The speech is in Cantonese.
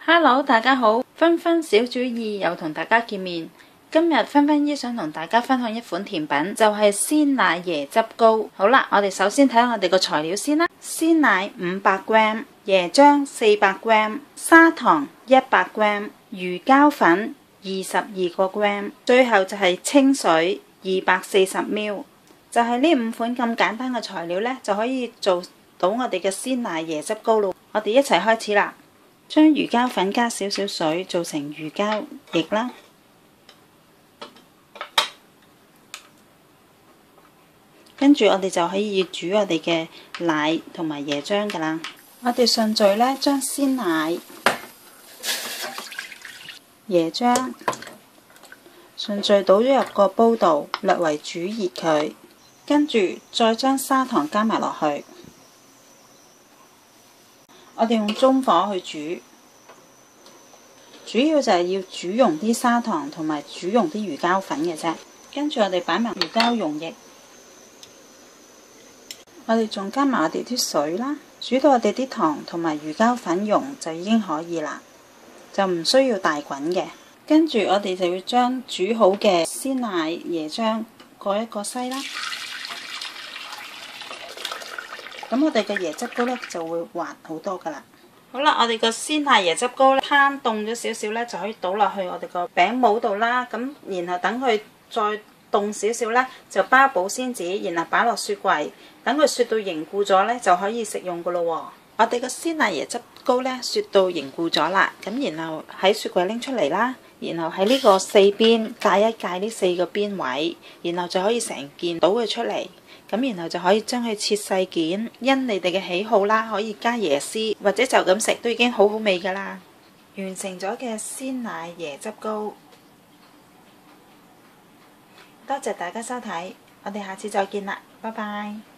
Hello， 大家好，芬芬小主意又同大家見面。今日芬芬姨想同大家分享一款甜品，就係鮮奶椰汁糕。好啦，我哋首先睇下我哋個材料先啦。鮮奶500g，椰漿400g，砂糖100g，魚膠粉22個 g， 最後就係清水240ml。就係呢5款咁簡單嘅材料呢，就可以做到我哋嘅鮮奶椰汁糕咯。我哋一齊開始啦。將魚膠粉加少少水，做成魚膠液啦。跟住我哋就可以煮我哋嘅奶同埋椰漿噶啦。我哋順序呢，將鮮奶、椰漿順序倒咗入個煲度，略為煮熱佢。跟住再將砂糖加埋落去。我哋用中火去煮，主要就係要煮溶啲砂糖同埋煮溶啲魚膠粉嘅啫。跟住我哋擺埋魚膠溶液，我哋仲加埋我哋啲水啦，煮到我哋啲糖同埋魚膠粉溶就已經可以啦，就唔需要大滾嘅。跟住我哋就要將煮好嘅鮮奶椰漿過一個篩啦。咁我哋嘅椰汁糕呢就會滑好多噶啦。好啦，我哋個鮮奶椰汁糕呢攤凍咗少少呢，就可以倒落去我哋個餅模度啦。咁然後等佢再凍少少呢，就包保鮮紙，然後擺落雪櫃，等佢雪到凝固咗呢，就可以食用噶咯喎。我哋個鮮奶椰汁糕呢雪到凝固咗啦，咁然後喺雪櫃拎出嚟啦，然後喺呢個四邊界一界呢4個邊位，然後就可以成件倒佢出嚟。咁然後就可以將佢切細件，因你哋嘅喜好啦，可以加椰絲或者就咁食都已經好好味噶啦。完成咗嘅鮮奶椰汁糕，多謝大家收睇，我哋下次再見啦，拜拜。